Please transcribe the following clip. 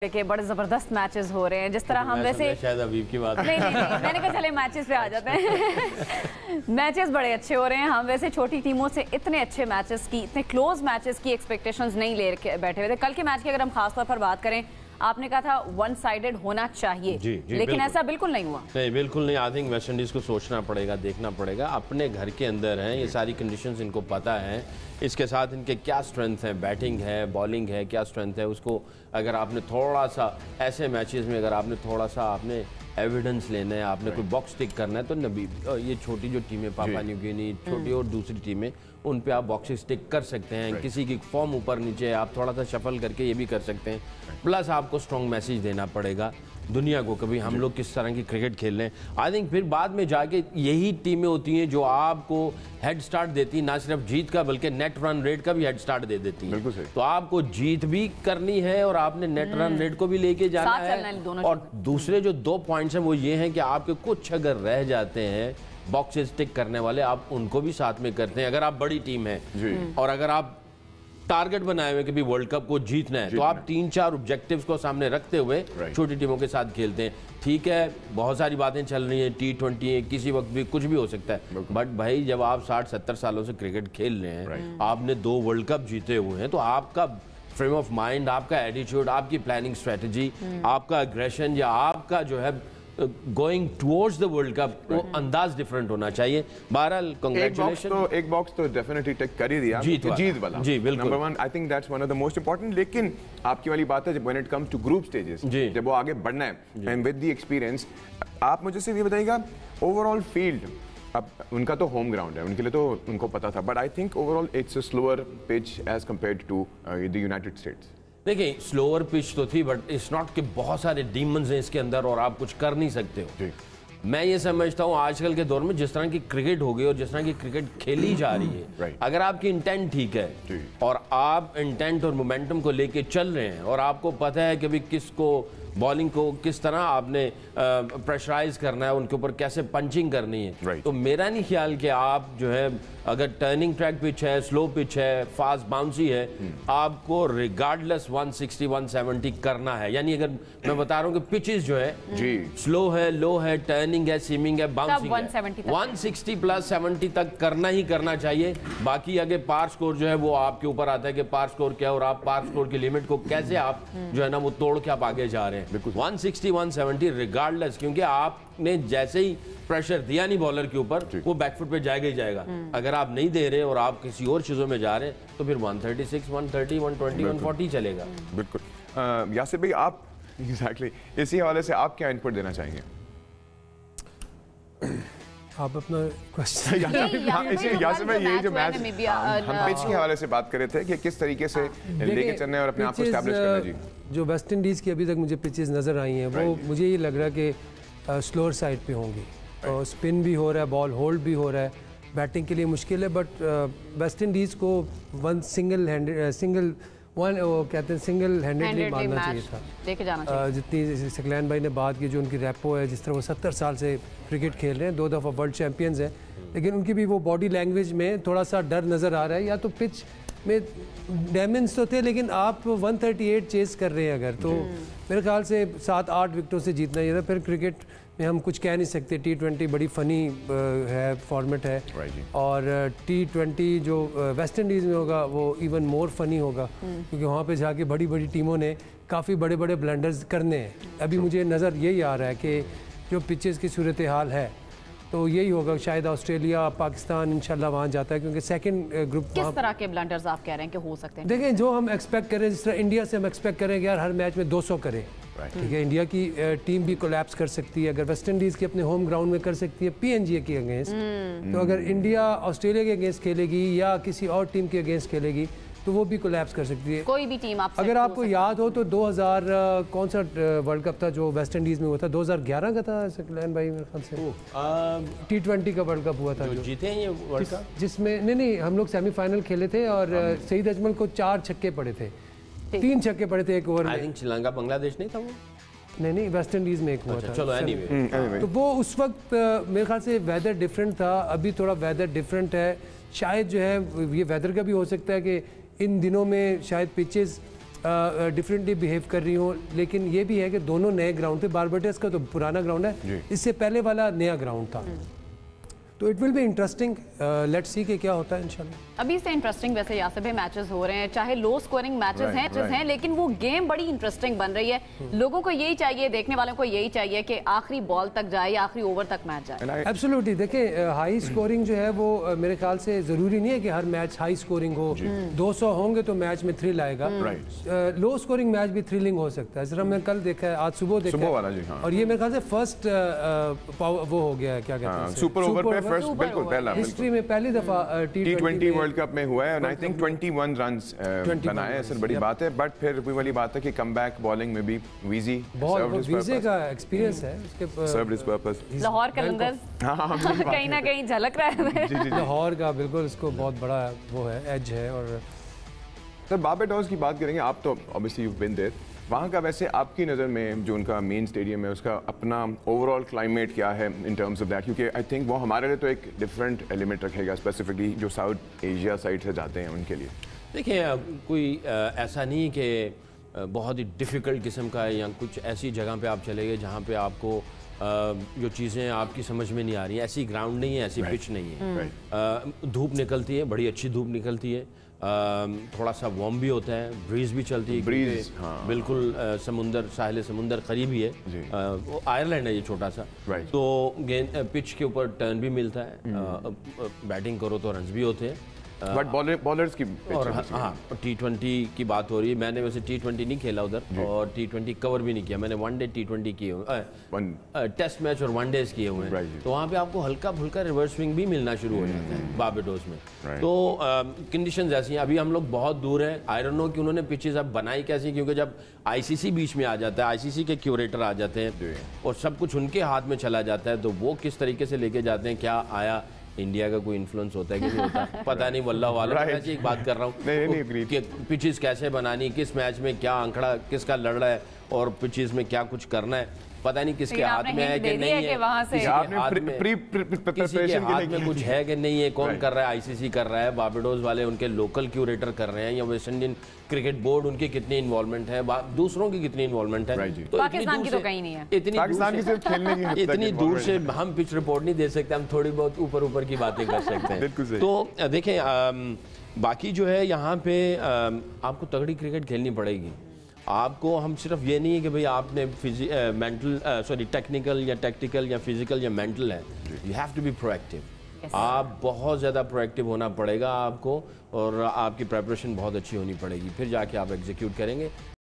के बड़े जबरदस्त मैचेस हो रहे हैं जिस तरह हम वैसे शायद अभी की बात नहीं मैंने कहा चले मैचेस पे आ जाते हैं। मैचेस बड़े अच्छे हो रहे हैं। हम वैसे छोटी टीमों से इतने अच्छे मैचेस की, इतने क्लोज मैचेस की एक्सपेक्टेशंस नहीं ले बैठे हुए थे। कल के मैच की अगर हम खास तौर पर बात करें, आपने कहा था वन साइडेड होना चाहिए, लेकिन ऐसा बिल्कुल नहीं हुआ। नहीं, बिल्कुल नहीं। आई थिंक वेस्ट इंडीज को सोचना पड़ेगा, देखना पड़ेगा। अपने घर के अंदर हैं, ये सारी कंडीशंस इनको पता है। इसके साथ इनके क्या स्ट्रेंथ है, बैटिंग है, बॉलिंग है, क्या स्ट्रेंथ है, उसको अगर आपने थोड़ा सा ऐसे मैचेस में अगर आपने थोड़ा सा आपने एविडेंस लेना है, आपने कोई बॉक्स टिक करना है, तो नबी ये छोटी जो टीमें, पापा न्यू गिनी, छोटी और दूसरी टीमें, उन पे आप बॉक्सेस टिक कर सकते हैं। किसी की फॉर्म ऊपर नीचे है, आप थोड़ा सा शफल करके ये भी कर सकते हैं। प्लस आपको स्ट्रॉन्ग मैसेज देना पड़ेगा दुनिया को, कभी हम लोग किस तरह की क्रिकेट खेल रहे हैं। आई थिंक फिर बाद में जाके यही टीमें होती हैं जो आपको हेड स्टार्ट देती, ना सिर्फ जीत का बल्कि नेट रन रेट का भी हेड स्टार्ट दे देती हैं। बिल्कुल सही। तो आपको जीत भी करनी है और आपने नेट रन रेट को भी लेके जाना है। और दूसरे जो 2 पॉइंट्स हैं वो ये हैं कि आपके कुछ अगर रह जाते हैं बॉक्सेस टिक करने वाले, आप उनको भी साथ में करते हैं। अगर आप बड़ी टीम है और अगर आप टारगेट बनाए हुए कि भी वर्ल्ड कप को जीतना है, तो आप 3-4 ऑब्जेक्टिव्स को सामने रखते हुए छोटी टीमों के साथ खेलते हैं। ठीक है, बहुत सारी बातें चल रही हैं, T20 है, किसी वक्त भी कुछ भी हो सकता है, बट भाई जब आप 60-70 सालों से क्रिकेट खेल रहे हैं, आपने 2 वर्ल्ड कप जीते हुए हैं, तो आपका फ्रेम ऑफ माइंड, आपका एटीट्यूड, आपकी प्लानिंग स्ट्रेटजी, आपका एग्रेशन या आपका जो है going towards the world cup, वो अंदाज डिफरेंट होना चाहिए। बहरहाल कांग्रेचुलेशन। एक बॉक्स तो डेफिनेटली टिक कर ही दिया, जीत वाला। जी बिल्कुल, number 1 I think that's one of the most important. लेकिन आपकी वाली बात है जब when it comes to group stages, जब वो आगे बढ़ना है एंड विद द एक्सपीरियंस, आप मुझे सिर्फ ये बताइएगा ओवरऑल फील्ड, अब उनका तो होम ग्राउंड है, उनके लिए तो उनको पता था, but I think overall it's a slower pitch as compared to the United States. देखिए, स्लोअर पिच तो थी, बट इट्स नॉट कि बहुत सारे डीमंस हैं इसके अंदर और आप कुछ कर नहीं सकते हो। मैं ये समझता हूँ आजकल के दौर में जिस तरह की क्रिकेट हो गई और जिस तरह की क्रिकेट खेली जा रही है, अगर आपकी इंटेंट ठीक है और आप इंटेंट और मोमेंटम को लेके चल रहे हैं और आपको पता है कि भाई किसको बॉलिंग को किस तरह आपने प्रेशराइज करना है, उनके ऊपर कैसे पंचिंग करनी है, तो मेरा नहीं ख्याल कि आप जो है अगर टर्निंग ट्रैक पिच है, स्लो पिच है, फास्ट बाउंसी है, आपको रिगार्डलेस 160-170 करना है। यानी अगर मैं बता रहा हूँ कि पिचेस जो है स्लो है, लो है, टर्निंग है, सीमिंग है, बाउंसिंग है, 160+70 तक करना ही करना चाहिए। बाकी आगे पार स्कोर जो है वो आपके ऊपर आता है कि पार स्कोर क्या है और आप पार स्कोर की लिमिट को कैसे आप जो है ना वो तोड़ के आप आगे जा रहे हैं। 160-170 रिगार्डलेस, क्योंकि आपने जैसे ही प्रेशर दिया नहीं बॉलर के ऊपर, वो बैकफुट पे जाएगा ही जाएगा। अगर आप नहीं दे रहे और आप किसी और चीजों में जा रहे हैं तो फिर 136, 130, 120, 140 चलेगा। बिल्कुल। यासिर भाई, आप एग्जैक्टली इसी हवाले से आप क्या इनपुट देना चाहेंगे? आप अपना क्वेश्चन यासिर भाई, ये जो मैच हम पिच के हवाले से बात कर रहे थे कि किस तरीके से लेके चलना है और अपने आप को एस्टैब्लिश करना। जी, जो वेस्ट इंडीज़ की अभी तक मुझे पिचेस नज़र आई हैं, वो मुझे ये लग रहा है कि स्लोअर साइड पे होंगी और स्पिन भी हो रहा है, बॉल होल्ड भी हो रहा है, बैटिंग के लिए मुश्किल है। बट वेस्ट इंडीज़ को सिंगल हैंडेडली मारना चाहिए था, लेके जाना चाहिए। जितनी सकलैन भाई ने बात की, जो उनकी रेपो है, जिस तरह वो 70 साल से क्रिकेट खेल रहे हैं, 2 दफ़ा वर्ल्ड चैंपियंस हैं, लेकिन उनकी भी वो बॉडी लैंग्वेज में थोड़ा सा डर नज़र आ रहा है। या तो पिच में डायमेंड्स तो थे, लेकिन आप 138 चेस कर रहे हैं अगर, तो मेरे ख्याल से 7-8 विकेटों से जीतना ही था। फिर क्रिकेट में हम कुछ कह नहीं सकते। T20 बड़ी फ़नी है, फॉर्मेट है, और T20 जो वेस्ट इंडीज़ में होगा वो इवन मोर फ़नी होगा, क्योंकि वहाँ पे जाके बड़ी बड़ी टीमों ने काफ़ी बड़े बड़े ब्लंडर्स करने हैं। अभी मुझे नज़र यही आ रहा है कि जो पिचेस की सूरत हाल है, तो यही होगा। शायद ऑस्ट्रेलिया, पाकिस्तान इंशाल्लाह वहाँ जाता है, क्योंकि सेकंड ग्रुप। किस तरह के ब्लंडर्स आप कह रहे हैं कि हो सकते हैं? देखें, जो हम एक्सपेक्ट करें, जिस तरह इंडिया से हम एक्सपेक्ट करें कि यार हर मैच में 200 करें, ठीक है, इंडिया की टीम भी कोलैप्स कर सकती है। अगर वेस्ट इंडीज़ की अपने होम ग्राउंड में कर सकती है PNG के अगेंस्ट, तो अगर इंडिया ऑस्ट्रेलिया के अगेंस्ट खेलेगी या किसी और टीम के अगेंस्ट खेलेगी तो वो भी कोलैप्स कर सकती है। कोई भी टीम आप अगर आपको याद हो तो 2000 कौन सा वर्ल्ड कप था जो वेस्ट इंडीज़ में हुआ था? 2011 का था सकलैन भाई मेरे ख्याल से। T20 का वर्ल्ड कप हुआ था जो जीते हैं ये वर्ल्ड कप, जिसमें नहीं हम लोग सेमीफाइनल खेले थे और सईद अजमल को 4 छक्के पड़े थे, 3 छक्के पड़े थे एक ओवर में। आई थिंक श्रीलंका बांग्लादेश नहीं था वो, नहीं वेस्ट इंडीज़ में एक हुआ था। चलो तो वो उस वक्त मेरे ख्याल से वेदर डिफरेंट था, अभी थोड़ा वेदर डिफरेंट है। शायद जो है ये वेदर का भी हो सकता है कि इन दिनों में शायद पिचेस डिफरेंटली बिहेव कर रही हो, लेकिन ये भी है कि दोनों नए ग्राउंड थे। बारबाडोस का तो पुराना ग्राउंड है, इससे पहले वाला नया ग्राउंड था। तो it will be interesting, let's see कि क्या होता है इंशाल्लाह। अभी से इंटरेस्टिंग वैसे यासिर भाई मैचेस हो रहे हैं, चाहे लो स्कोरिंग मैचेस हैं लेकिन वो गेम बड़ी इंटरेस्टिंग बन रही है। लोगों को यही चाहिए, देखने वालों को यही चाहिए कि आखिरी बॉल तक जाए, आखिरी ओवर तक मैच जाए। एब्सोल्युटली, देखिए हाई स्कोरिंग जो है वो मेरे ख्याल से ज़रूरी नहीं है कि हर मैच हाई स्कोरिंग हो। 200 होंगे तो मैच में थ्रिल आएगा, लो स्कोरिंग मैच भी थ्रिलिंग हो सकता है। जरा मैं कल देखा है, आज सुबह देखा है, और ये मेरे ख्याल से फर्स्ट वो हो गया है, क्या कहते हैं, सुपर ओवर पे फर्स्ट, बिल्कुल पहला हिस्ट्री में पहली दफा T20 वर्ल्ड कप में हुआ है। एंड आई थिंक 21 रन्स बनाए, असल बड़ी बात है। बट फिर वही वाली बात है कि कमबैक बॉलिंग में भी वीजी वीजे का एक्सपीरियंस है, उसके सर्व्ड हिज पर्पस। लाहौर कलंदर कहीं ना कहीं झलक रहा है लाहौर का, बिल्कुल इसको बहुत बड़ा वो है, एज है। और सर बारबाडोस की बात करेंगे, आप तो ऑब्वियसली यू बीन देयर, वहाँ का वैसे आपकी नज़र में जो उनका मेन स्टेडियम है उसका अपना ओवरऑल क्लाइमेट क्या है इन टर्म्स ऑफ दैट? क्योंकि आई थिंक वो हमारे लिए तो एक डिफरेंट एलिमेंट रखेगा, स्पेसिफिकली जो साउथ एशिया साइड से जाते हैं उनके लिए। देखिए कोई ऐसा नहीं कि बहुत ही डिफ़िकल्ट किस्म का है, या कुछ ऐसी जगह पे आप चले गए जहाँ पे आपको जो चीज़ें आपकी समझ में नहीं आ रही हैं, ऐसी ग्राउंड नहीं है, ऐसी पिच नहीं है। धूप निकलती है, बड़ी अच्छी धूप निकलती है, थोड़ा सा वार्म भी होता है, ब्रीज भी चलती है, ब्रीज बिल्कुल समुंदर, साहिल समुंदर करीब ही है। वो आयरलैंड है ये छोटा सा, तो गेंद पिच के ऊपर टर्न भी मिलता है, बैटिंग करो तो रन्स भी होते हैं। बट बॉलर्स की और हाँ, T20 की बात हो रही है। मैंने वैसे T20 नहीं खेला उधर, और T20 कवर भी नहीं किया। मैंने वनडे T20 किए हुए, टेस्ट मैच और वनडेज किए हुए हैं। तो वहाँ पे आपको हल्का फुल्का रिवर्स स्विंग भी मिलना शुरू हो जाता है बारबाडोस में। तो कंडीशंस ऐसी हैं। अभी हम लोग बहुत दूर हैं, आई डोंट नो कि उन्होंने पिचेस अब बनाई कैसी, क्योंकि जब ICC बीच में आ जाता है, ICC के क्यूरेटर आ जाते हैं और सब कुछ उनके हाथ में चला जाता है, तो वो किस तरीके से लेके जाते हैं, क्या आया इंडिया का कोई इन्फ्लुएंस होता है कि नहीं होता पता नहीं, वल्लाह वाला। मैं एक बात कर रहा हूँ कि पिचेस कैसे बनानी, किस मैच में क्या आंकड़ा किसका लड़ रहा है, और पिचेस में क्या कुछ करना है, पता नहीं किसके हाथ में है कि नहीं है, किसी के हाथ में कुछ है कि नहीं है, कौन कर रहा है, ICC कर रहा है, बारबाडोस वाले उनके लोकल क्यूरेटर कर रहे हैं, या वेस्ट इंडियन क्रिकेट बोर्ड उनकी कितनी इन्वॉल्वमेंट है, दूसरों की कितनी इन्वॉल्वमेंट है। तो पाकिस्तान की तो कहीं नहीं है, इतनी दूर से हम पिच रिपोर्ट नहीं दे सकते, हम थोड़ी बहुत ऊपर की बातें कर सकते हैं। तो देखें, बाकी जो है यहाँ पे आपको तगड़ी क्रिकेट खेलनी पड़ेगी। आपको हम सिर्फ ये नहीं है कि भाई आपने टेक्निकल या टैक्टिकल या फिजिकल या मेंटल है, you have to be proactive. आप बहुत ज़्यादा प्रोएक्टिव होना पड़ेगा आपको, और आपकी प्रिपरेशन बहुत अच्छी होनी पड़ेगी, फिर जाके आप एग्जीक्यूट करेंगे।